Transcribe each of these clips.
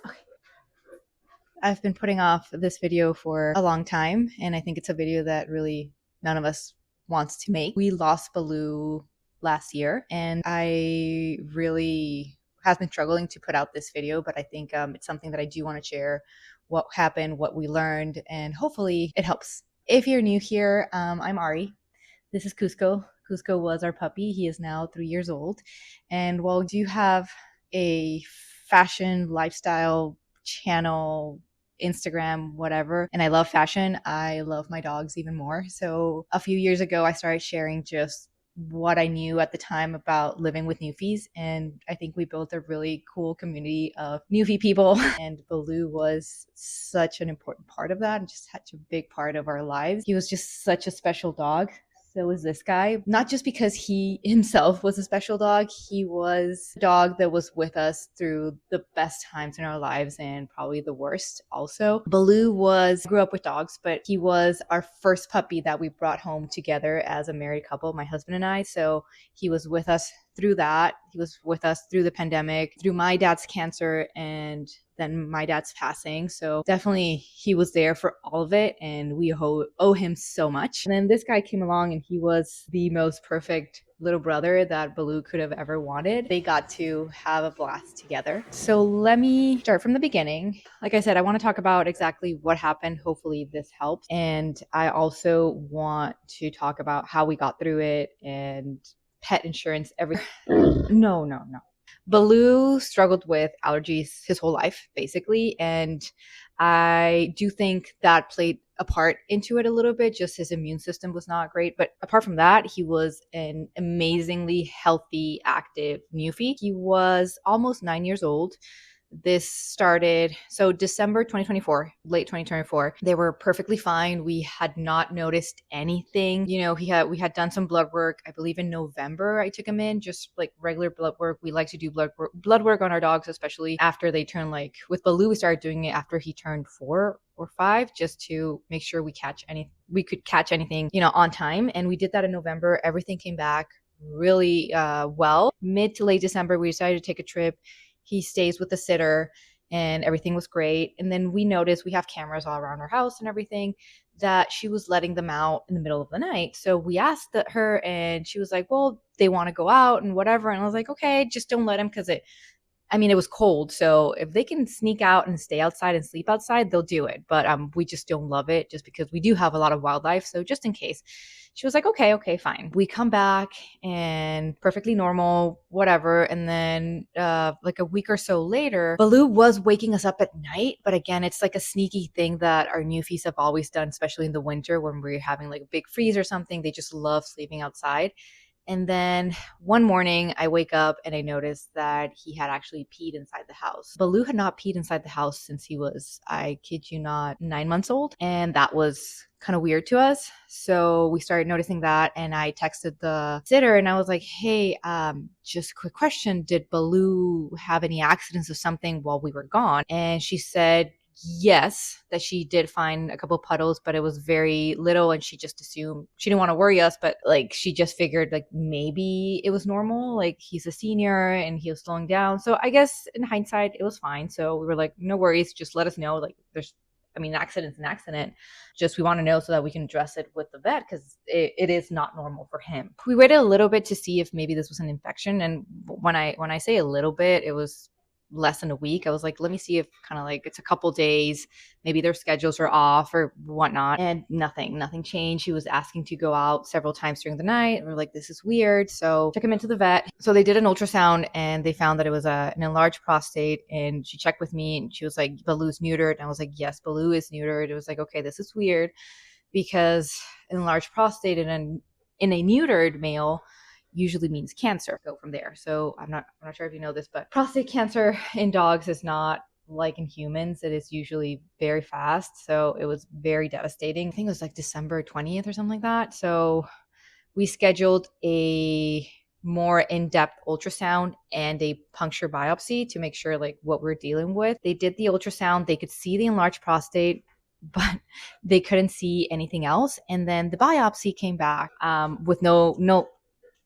Okay. I've been putting off this video for a long time, and I think it's a video that really none of us wants to make. We lost Baloo last year, and I really have been struggling to put out this video, but I think it's something that I do want to share what happened, what we learned, and hopefully it helps. If you're new here, I'm Ari. This is Cusco. Cusco was our puppy. He is now 3 years old. And while we do have a fashion lifestyle channel, Instagram, whatever, and I love fashion, I love my dogs even more. So a few years ago, I started sharing just what I knew at the time about living with Newfies. And I think we built a really cool community of Newfie people. And Baloo was such an important part of that and just such a big part of our lives. He was just such a special dog. So was this guy, not just because he himself was a special dog, he was a dog that was with us through the best times in our lives and probably the worst also. Baloo grew up with dogs, but he was our first puppy that we brought home together as a married couple, my husband and I. So he was with us through that. He was with us through the pandemic, through my dad's cancer, and then my dad's passing. So definitely he was there for all of it, and we owe him so much. And then this guy came along, and he was the most perfect little brother that Baloo could have ever wanted. They got to have a blast together. So let me start from the beginning. Like I said, I want to talk about exactly what happened. Hopefully this helps. And I also want to talk about how we got through it and pet insurance, everything. No. Baloo struggled with allergies his whole life, basically. And I do think that played a part into it a little bit. Just his immune system was not great. But apart from that, he was an amazingly healthy, active Newfie. He was almost 9 years old. This started December 2024, late 2024. They were perfectly fine. We had not noticed anything. We had done some blood work. I believe in November I took him in, just like regular blood work. We like to do blood work on our dogs, especially after they turn, like with Baloo, we started doing it after he turned 4 or 5, just to make sure we could catch anything, on time. And we did that in November. Everything came back really well. Mid to late December, we decided to take a trip. He stays with the sitter and everything was great. And then we noticed, we have cameras all around our house and everything, that she was letting them out in the middle of the night. So we asked her, and she was like, well, they want to go out and whatever. And I was like, okay, just don't let them, because it was cold. So if they can sneak out and stay outside and sleep outside, they'll do it. But we just don't love it, just because we do have a lot of wildlife. So just in case. She was like, okay, fine. We come back and perfectly normal, whatever. And then like a week or so later, Baloo was waking us up at night. But again, it's like a sneaky thing that our Newfies have always done, especially in the winter when we're having like a big freeze or something. They just love sleeping outside. And then one morning I wake up and I notice that he had actually peed inside the house. Baloo had not peed inside the house since he was, I kid you not, 9 months old. And that was kind of weird to us. So we started noticing that, and I texted the sitter and I was like, hey, just a quick question. Did Baloo have any accidents or something while we were gone? And she said, yes, that she did find a couple puddles, but it was very little, and she just assumed, she didn't want to worry us, but like she just figured like maybe it was normal, like he's a senior and he was slowing down. So I guess in hindsight it was fine. So we were like, no worries, just let us know. Like an accident's an accident. Just we want to know so that we can address it with the vet, because it is not normal for him. We waited a little bit to see if maybe this was an infection, and when I say a little bit, it was less than a week. I was like, let me see if kind of like it's a couple days, maybe their schedules are off or whatnot. And nothing changed. He was asking to go out several times during the night. And we're like, this is weird. So took him into the vet. So they did an ultrasound and they found that it was an enlarged prostate. And she checked with me and she was like, Baloo's neutered. And I was like, yes, Baloo is neutered. It was like, okay, this is weird, because an enlarged prostate in a neutered male usually means cancer. Go from there. So I'm not sure if you know this, but prostate cancer in dogs is not like in humans. It is usually very fast. So it was very devastating. I think it was like December 20th or something like that. So we scheduled a more in-depth ultrasound and a puncture biopsy to make sure like what we're dealing with. They did the ultrasound. They could see the enlarged prostate, but they couldn't see anything else. And then the biopsy came back with no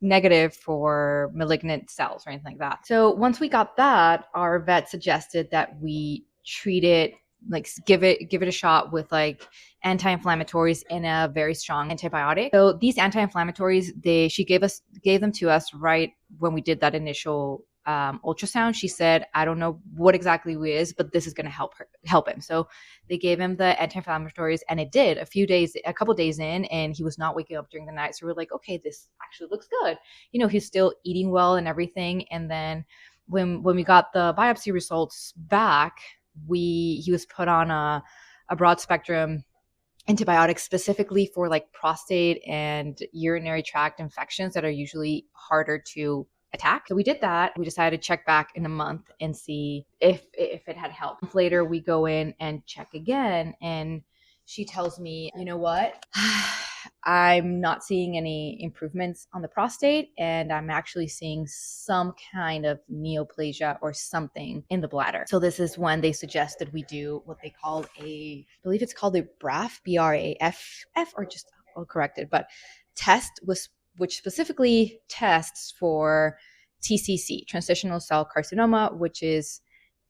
negative for malignant cells or anything like that. So once we got that, our vet suggested that we treat it, like give it a shot with like anti-inflammatories and a very strong antibiotic. So these anti-inflammatories, she gave them to us right when we did that initial ultrasound. She said, I don't know what exactly it is, but this is going to help him. So they gave him the anti-inflammatories, and it did. A couple days in, and he was not waking up during the night. So we're like, okay, this actually looks good. He's still eating well and everything. And then when we got the biopsy results back, he was put on a broad spectrum antibiotics specifically for like prostate and urinary tract infections that are usually harder to attack. So we did that. We decided to check back in a month and see if it had helped. A month later, we go in and check again, and she tells me, you know what? I'm not seeing any improvements on the prostate, and I'm actually seeing some kind of neoplasia or something in the bladder. So this is when they suggested we do what they call I believe it's called a BRAF, BRAF, or just, I'll correct it, but which specifically tests for TCC, transitional cell carcinoma, which is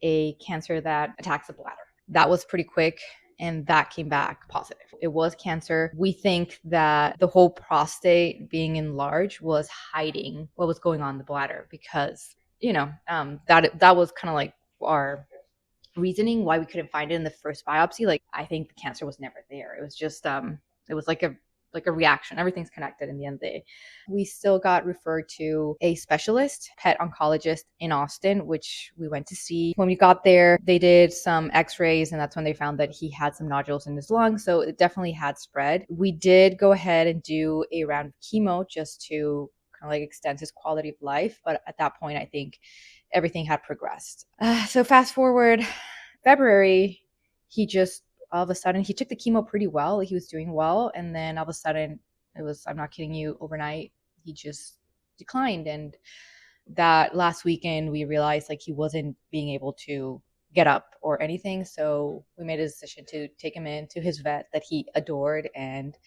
a cancer that attacks the bladder. That was pretty quick, and that came back positive. It was cancer. We think that the whole prostate being enlarged was hiding what was going on in the bladder, because that was kind of like our reasoning why we couldn't find it in the first biopsy. Like, I think the cancer was never there. It was just it was like a reaction. Everything's connected in the end of the day. We still got referred to a specialist, pet oncologist in Austin, which we went to see. When we got there, they did some x-rays, and that's when they found that he had some nodules in his lungs. So it definitely had spread. We did go ahead and do a round of chemo just to kind of like extend his quality of life. But at that point, I think everything had progressed. So fast forward February, he just all of a sudden, he took the chemo pretty well. He was doing well. And then all of a sudden, I'm not kidding you, overnight, he just declined. And that last weekend, we realized like he wasn't being able to get up or anything. So we made a decision to take him in to his vet that he adored, and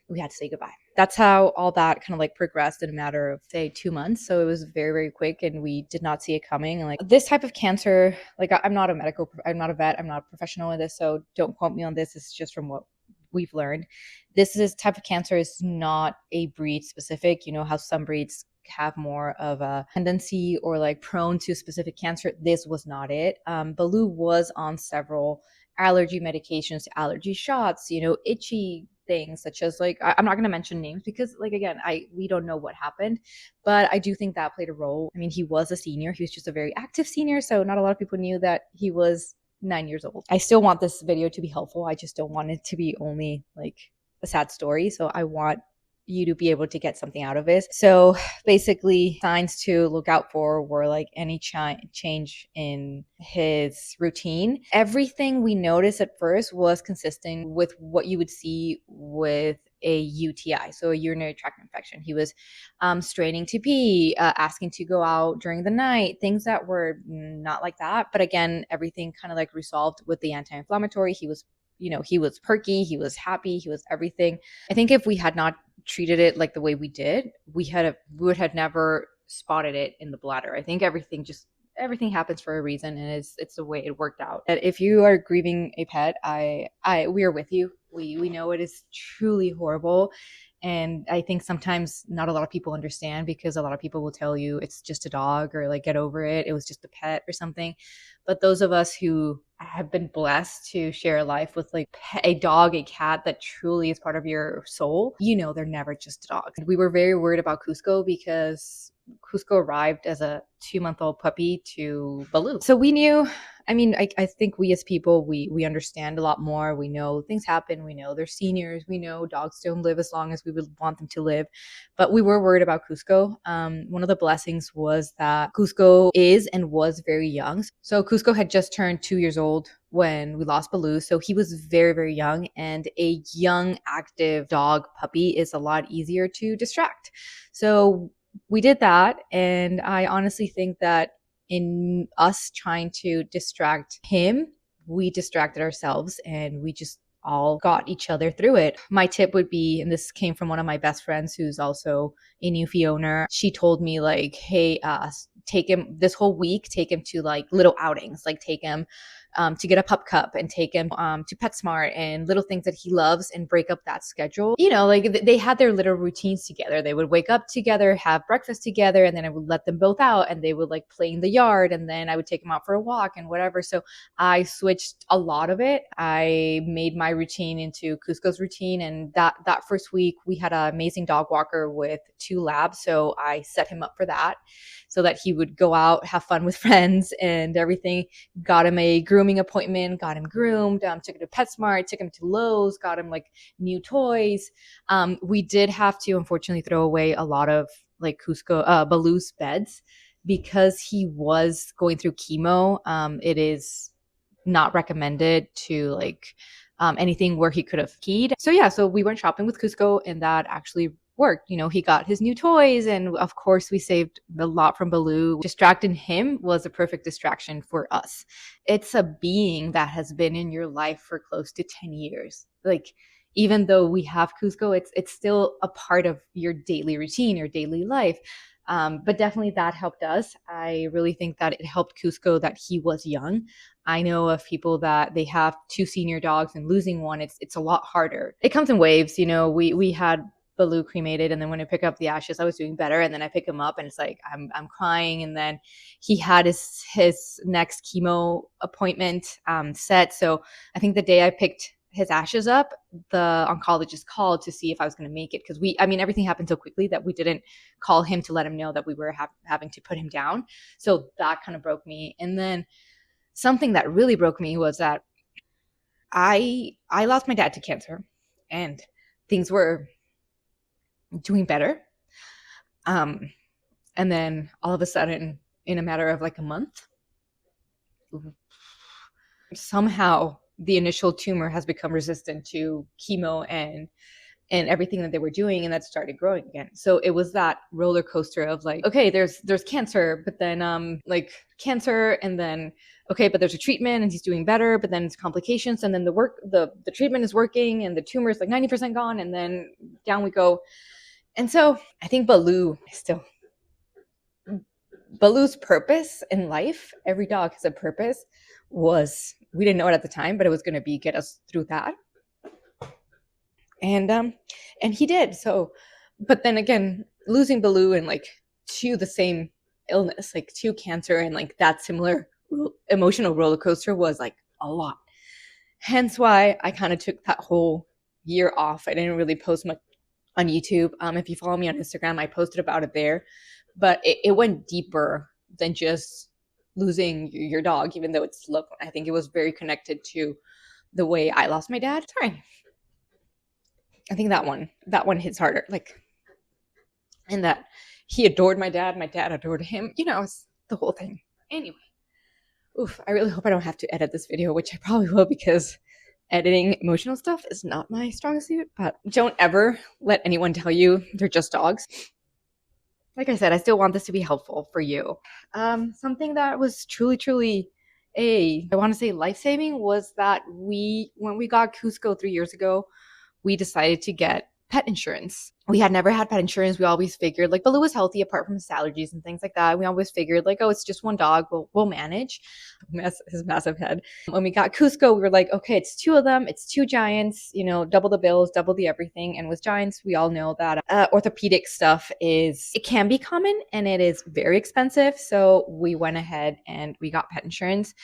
we had to say goodbye. That's how all that kind of like progressed in a matter of, say, 2 months. So it was very, very quick, and we did not see it coming. And like this type of cancer, like I'm not a vet, I'm not a professional in this, so don't quote me on this. It's just from what we've learned. This type of cancer is not a breed specific. You know how some breeds have more of a tendency or like prone to specific cancer. This was not it. Baloo was on several allergy medications, allergy shots, itchy things such as like, I'm not going to mention names because like, again, we don't know what happened, but I do think that played a role. I mean, he was a senior. He was just a very active senior. So not a lot of people knew that he was 9 years old. I still want this video to be helpful. I just don't want it to be only like a sad story. So I want you to be able to get something out of it. So basically, signs to look out for were like any change in his routine. Everything we noticed at first was consistent with what you would see with a UTI, so a urinary tract infection. He was straining to pee, asking to go out during the night, things that were not like that. But again, everything kind of like resolved with the anti-inflammatory. He was perky, he was happy, he was everything. I think if we had not treated it like the way we did, we would have never spotted it in the bladder. I think everything happens for a reason, and it's the way it worked out. That if you are grieving a pet, we are with you. We know it is truly horrible. And I think sometimes not a lot of people understand, because a lot of people will tell you it's just a dog, or like, get over it, it was just a pet or something. But those of us who have been blessed to share a life with like a dog, a cat that truly is part of your soul, they're never just a dog. We were very worried about Cusco because Cusco arrived as a 2-month-old puppy to Baloo. So we knew, I think we as people, we understand a lot more. We know things happen. We know they're seniors. We know dogs don't live as long as we would want them to live. But we were worried about Cusco. One of the blessings was that Cusco is and was very young. So Cusco had just turned 2 years old when we lost Baloo. So he was very, very young, and a young, active dog puppy is a lot easier to distract. So we did that. And I honestly think that in us trying to distract him, we distracted ourselves, and we just all got each other through it. My tip would be, and this came from one of my best friends who's also a Newfie owner. She told me like, hey, take him this whole week, take him to like little outings, like take him to get a pup cup and take him to PetSmart and little things that he loves, and break up that schedule. You know, like they had their little routines together. They would wake up together, have breakfast together, and then I would let them both out and they would like play in the yard, and then I would take them out for a walk and whatever. So I switched a lot of it. I made my routine into Cusco's routine, and that first week we had an amazing dog walker with 2 labs, so I set him up for that so that he would go out, have fun with friends and everything. Got him a grooming appointment, got him groomed, took him to PetSmart, took him to Lowe's, got him like new toys. We did have to unfortunately throw away a lot of like Baloo's beds because he was going through chemo. It is not recommended to like anything where he could have keyed. So yeah, so we went shopping with Cusco and that actually worked. You know, he got his new toys, and of course we saved a lot from Baloo. Distracting him was a perfect distraction for us. It's a being that has been in your life for close to 10 years. Like, even though we have Cusco, it's still a part of your daily routine, your daily life. But definitely that helped us. I really think that it helped Cusco that he was young. I know of people that they have 2 senior dogs and losing one, it's a lot harder. It comes in waves. You know, we had Baloo cremated, and then when I pick up the ashes, I was doing better, and then I pick him up and it's like I'm crying, and then he had his next chemo appointment set. So I think the day I picked his ashes up, the oncologist called to see if I was going to make it, because everything happened so quickly that we didn't call him to let him know that we were having to put him down. So that kind of broke me. And then something that really broke me was that I lost my dad to cancer, and things were doing better. And then all of a sudden, in a matter of like a month, somehow the initial tumor has become resistant to chemo and everything that they were doing, and that started growing again. So it was that roller coaster of like, okay, there's cancer, but then like cancer, and then okay, but there's a treatment and he's doing better, but then it's complications, and then the treatment is working and the tumor is like 90% gone, and then down we go. And so I think Baloo's purpose in life, every dog has a purpose, was, we didn't know it at the time, but it was going to be get us through that. And he did. So, but then again, losing Baloo and like to the same illness, like to cancer, and like that similar emotional roller coaster was like a lot. Hence why I kind of took that whole year off. I didn't really post much on YouTube. If you follow me on Instagram, I posted about it there, but it went deeper than just losing your dog, even though it's look, I think it was very connected to the way I lost my dad. Sorry. I think that one hits harder, like, in that he adored my dad adored him, you know, it's the whole thing. Anyway, I really hope I don't have to edit this video, which I probably will, because editing emotional stuff is not my strong suit. But don't ever let anyone tell you they're just dogs. Like I said, I still want this to be helpful for you. Something that was truly I want to say life-saving was that when we got Cusco 3 years ago, we decided to get pet insurance. We had never had pet insurance. We always figured like Baloo was healthy apart from his allergies and things like that. We always figured like, oh, it's just one dog, we'll manage. His massive head. When we got Cusco, we were like, okay, it's 2 of them, it's 2 giants, you know, double the bills, double the everything. And with giants, we all know that orthopedic stuff it can be common and it is very expensive. So we went ahead and we got pet insurance.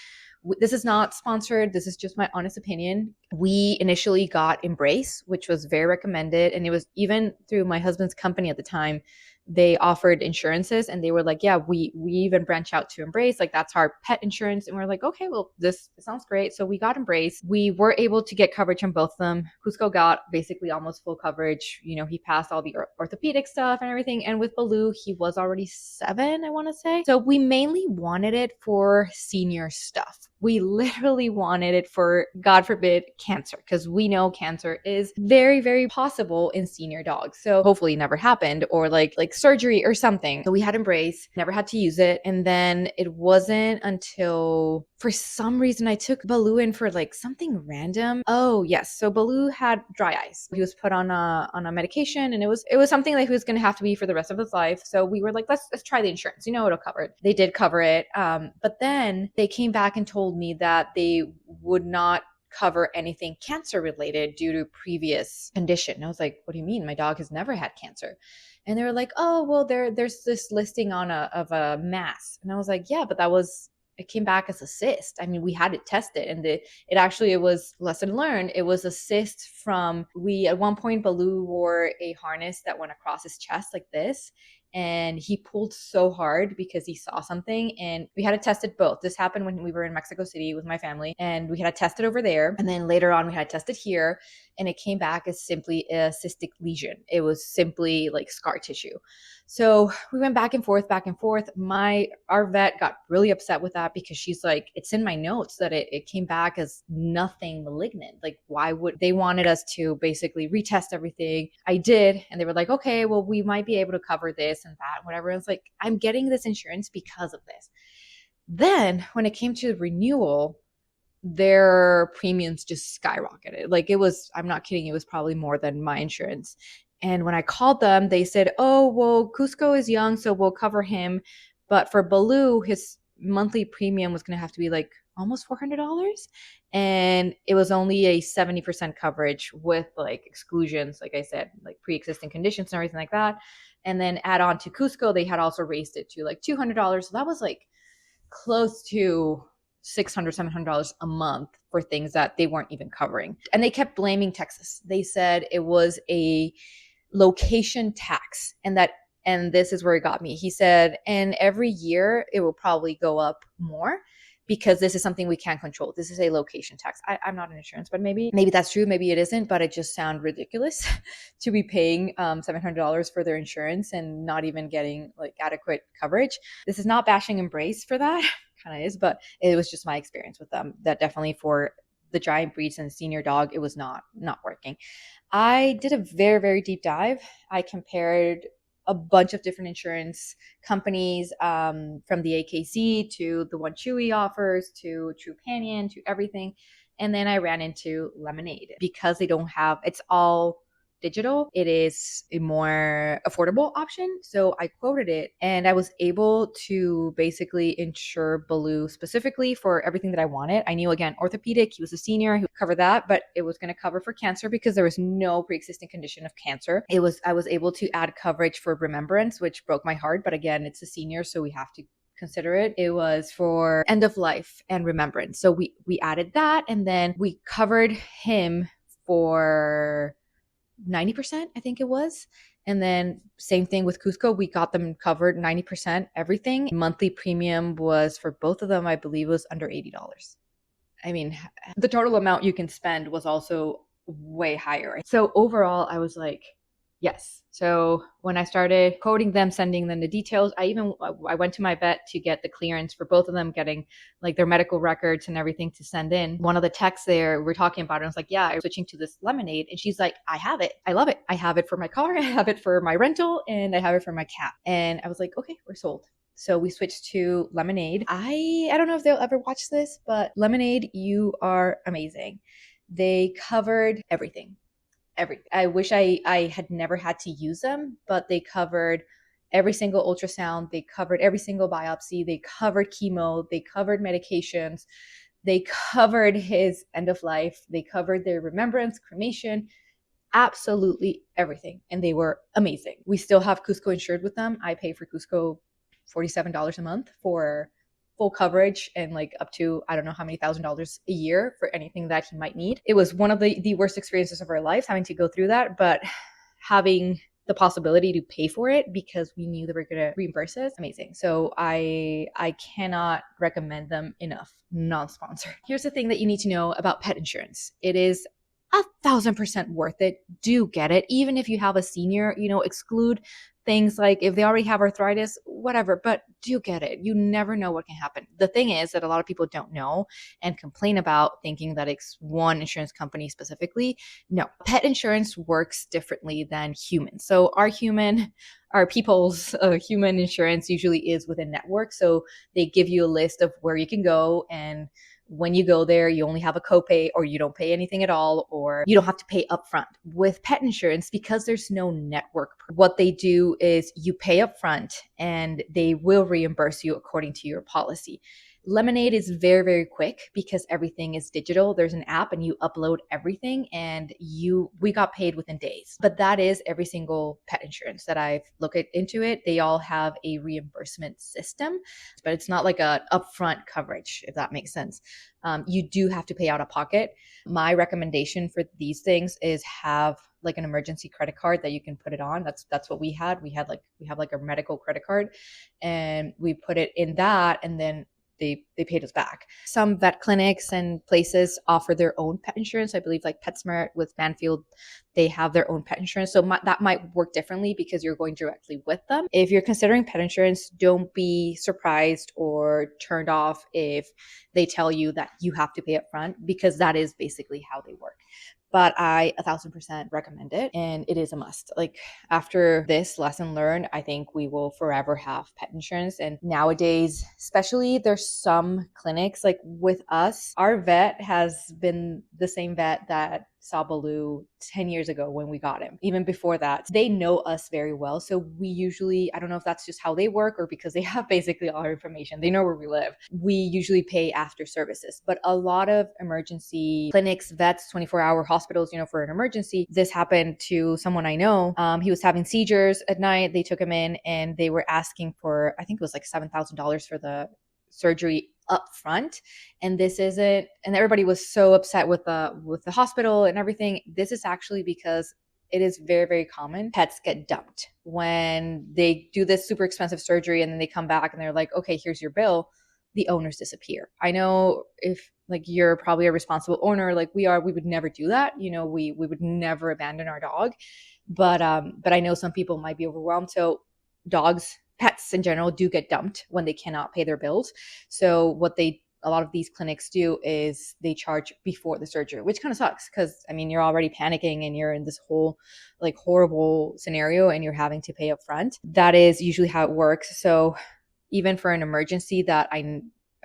This is not sponsored. This is just my honest opinion. We initially got Embrace, which was very recommended. And it was even through my husband's company at the time. They offered insurances and they were like, yeah, we even branch out to Embrace. Like that's our pet insurance. And we're like, okay, well, this sounds great. So we got Embrace. We were able to get coverage on both of them. Cusco got basically almost full coverage. You know, he passed all the orthopedic stuff and everything. And with Baloo, he was already 7, I want to say. So we mainly wanted it for senior stuff. We literally wanted it for, God forbid, cancer, because we know cancer is very, very possible in senior dogs. So hopefully it never happened, or like surgery or something. So we had Embrace, never had to use it. And then it wasn't until, for some reason, I took Baloo in for like something random. Oh yes, so Baloo had dry eyes. He was put on a medication, and it was something that he was going to have to be for the rest of his life. So we were like, let's try the insurance. You know, it'll cover it. They did cover it, but then they came back and told me that they would not cover anything cancer related due to previous condition. And I was like, what do you mean? My dog has never had cancer. And they were like, oh, well, there's this listing of a mass. And I was like, yeah, but it came back as a cyst. I mean, we had it tested, and it was lesson learned. It was a cyst at one point, Baloo wore a harness that went across his chest like this. And he pulled so hard because he saw something, and we had to test it both. This happened when we were in Mexico City with my family, and we had to test it over there. And then later on, we had to test it here, and it came back as simply a cystic lesion. It was simply like scar tissue. So we went back and forth, back and forth. Our vet got really upset with that because she's like, it's in my notes that it came back as nothing malignant. Like, why would they wanted us to basically retest everything? I did. And they were like, okay, well, we might be able to cover this and that, whatever. And it's like, I'm getting this insurance because of this. Then when it came to renewal, their premiums just skyrocketed. Like, I'm not kidding, it was probably more than my insurance. And when I called them, they said, oh, well, Cusco is young, so we'll cover him. But for Baloo, his monthly premium was going to have to be like almost $400. And it was only a 70% coverage with like exclusions, like I said, like pre-existing conditions and everything like that. And then add on to Cusco, they had also raised it to like $200. So that was like close to $600, $700 a month for things that they weren't even covering. And they kept blaming Texas. They said it was a location tax, and this is where it got me. He said, and every year it will probably go up more because this is something we can't control. This is a location tax. I'm not in insurance, but maybe that's true. Maybe it isn't, but it just sounds ridiculous to be paying $700 for their insurance and not even getting like adequate coverage. This is not bashing Embrace for that. Kind of is, but it was just my experience with them that definitely for the giant breeds and senior dog, it was not working. I did a very, very deep dive. I compared a bunch of different insurance companies, from the AKC to the one Chewy offers to Trupanion to everything. And then I ran into Lemonade because it's all digital. It is a more affordable option. So I quoted it, and I was able to basically insure Baloo specifically for everything that I wanted. I knew, again, orthopedic, he was a senior, he would cover that, but it was going to cover for cancer because there was no pre-existing condition of cancer. I was able to add coverage for remembrance, which broke my heart. But again, it's a senior, so we have to consider it. It was for end of life and remembrance. So we added that, and then we covered him for 90%, I think it was. And then same thing with Cusco. We got them covered 90% everything. Monthly premium was for both of them, I believe, was under $80. I mean, the total amount you can spend was also way higher. So overall, I was like, yes. So when I started quoting them, sending them the details, I went to my vet to get the clearance for both of them, getting like their medical records and everything to send in. One of the techs there, we're talking about it. I was like, yeah, I'm switching to this Lemonade. And she's like, I have it. I love it. I have it for my car. I have it for my rental, and I have it for my cat. And I was like, okay, we're sold. So we switched to Lemonade. I don't know if they'll ever watch this, but Lemonade, you are amazing. They covered everything. I wish I had never had to use them, but they covered every single ultrasound. They covered every single biopsy. They covered chemo. They covered medications. They covered his end of life. They covered their remembrance, cremation, absolutely everything. And they were amazing. We still have Cusco insured with them. I pay for Cusco $47 a month for full coverage, and like up to, I don't know how many $1,000s a year for anything that he might need. It was one of the worst experiences of our lives having to go through that, but having the possibility to pay for it because we knew they were going to reimburse us, amazing. So I cannot recommend them enough. Non-sponsored. Here's the thing that you need to know about pet insurance. It is 1,000% worth it. Do get it. Even if you have a senior, exclude things like if they already have arthritis, whatever, but do get it. You never know what can happen. The thing is that a lot of people don't know and complain about thinking that it's one insurance company specifically. No, pet insurance works differently than humans. So our people's human insurance usually is within network. So they give you a list of where you can go, and when you go there, you only have a copay, or you don't pay anything at all, or you don't have to pay upfront. With pet insurance, because there's no network, what they do is you pay upfront and they will reimburse you according to your policy. Lemonade is very, very quick because everything is digital. There's an app and you upload everything, and we got paid within days. But that is every single pet insurance that I've looked into it. They all have a reimbursement system, but it's not like a upfront coverage, if that makes sense. You do have to pay out of pocket. My recommendation for these things is have like an emergency credit card that you can put it on. That's what we had. We have like a medical credit card, and we put it in that, and then they paid us back. Some vet clinics and places offer their own pet insurance. I believe like PetSmart with Banfield, they have their own pet insurance. So that might work differently because you're going directly with them. If you're considering pet insurance, don't be surprised or turned off if they tell you that you have to pay up front, because that is basically how they work. But I 1,000% recommend it, and it is a must. Like, after this lesson learned, I think we will forever have pet insurance. And nowadays, especially, there's some clinics like with us, our vet has been the same vet that saw Baloo 10 years ago when we got him. Even before that, they know us very well. So we usually, I don't know if that's just how they work or because they have basically all our information. They know where we live. We usually pay after services, but a lot of emergency clinics, vets, 24-hour hospitals, for an emergency. This happened to someone I know. He was having seizures at night. They took him in and they were asking for, I think it was like $7,000 for the surgery up front. And this isn't, and everybody was so upset with the hospital and everything. This is actually because it is very, very common. Pets get dumped when they do this super expensive surgery, and then they come back and they're like, okay, here's your bill. The owners disappear. I know if like you're probably a responsible owner, like we would never do that. We would never abandon our dog. But I know some people might be overwhelmed. So pets in general do get dumped when they cannot pay their bills. So a lot of these clinics do is they charge before the surgery, which kind of sucks because you're already panicking and you're in this whole like horrible scenario and you're having to pay up front. That is usually how it works. So even for an emergency that I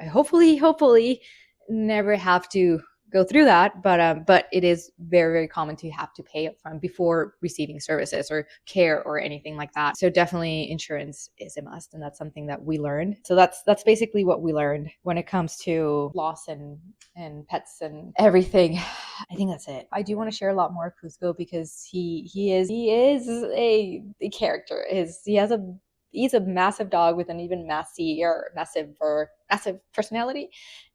hopefully never have to go through that, but it is very, very common to have to pay upfront before receiving services or care or anything like that. So definitely insurance is a must, and that's something that we learned. So that's basically what we learned when it comes to loss and pets and everything. I think that's it. I do want to share a lot more of Cusco because he is a character. He's a massive dog with an even massive personality.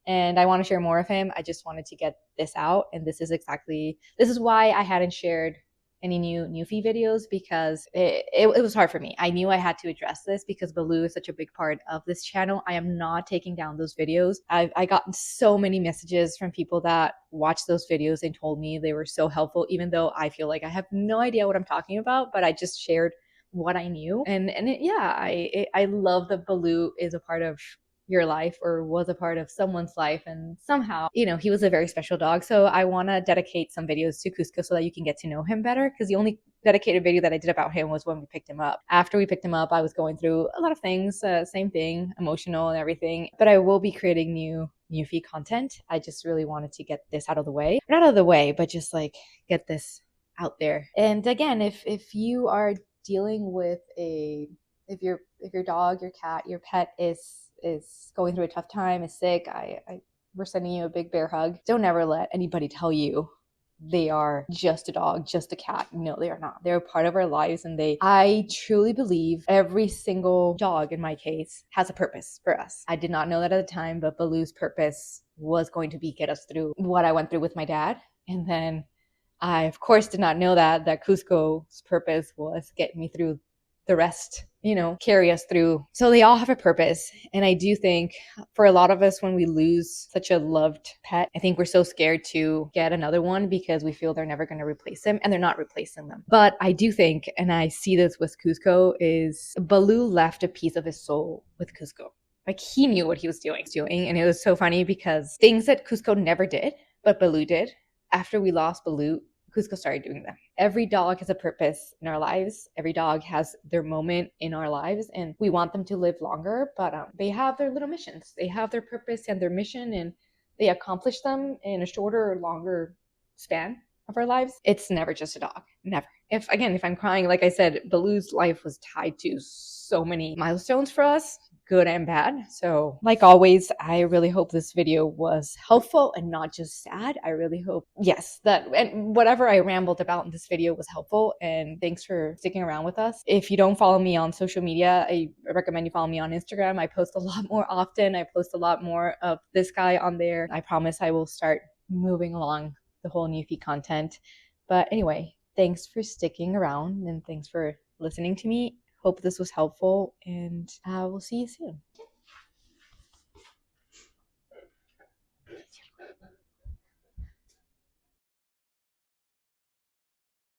And I want to share more of him. I just wanted to get this out. And this is why I hadn't shared any new Newfie videos, because it was hard for me. I knew I had to address this because Baloo is such a big part of this channel. I am not taking down those videos. I gotten so many messages from people that watched those videos and told me they were so helpful, even though I feel like I have no idea what I'm talking about, but I just shared what I knew. I love that Baloo is a part of your life or was a part of someone's life, and somehow he was a very special dog. So I want to dedicate some videos to Cusco so that you can get to know him better, because the only dedicated video that I did about him was when we picked him up. After we picked him up, I was going through a lot of things, same thing, emotional and everything, but I will be creating new Newfie content. I just really wanted to get this out of the way, not out of the way, but just like get this out there. And again, if you are dealing with if your dog, your cat, your pet is going through a tough time, is sick, we're sending you a big bear hug. Don't ever let anybody tell you they are just a dog, just a cat. No, they are not. They're a part of our lives, and I truly believe every single dog in my case has a purpose for us. I did not know that at the time, but Baloo's purpose was going to be get us through what I went through with my dad. And then I, of course, did not know that Cusco's purpose was get me through the rest, carry us through. So they all have a purpose. And I do think for a lot of us, when we lose such a loved pet, I think we're so scared to get another one because we feel they're never going to replace them, and they're not replacing them. But I do think, and I see this with Cusco, is Baloo left a piece of his soul with Cusco. Like, he knew what he was doing. And it was so funny because things that Cusco never did, but Baloo did. After we lost Baloo, Cusco started doing them. Every dog has a purpose in our lives. Every dog has their moment in our lives, and we want them to live longer, but they have their little missions. They have their purpose and their mission, and they accomplish them in a shorter or longer span of our lives. It's never just a dog. Never. If I'm crying, like I said, Baloo's life was tied to so many milestones for us, good and bad. So like always, I really hope this video was helpful and not just sad. I really hope, yes, that and whatever I rambled about in this video was helpful, and thanks for sticking around with us. If you don't follow me on social media, I recommend you follow me on Instagram. I post a lot more often. I post a lot more of this guy on there. I promise I will start moving along the whole Newfie content. But anyway, thanks for sticking around, and thanks for listening to me. Hope this was helpful, and we'll see you soon.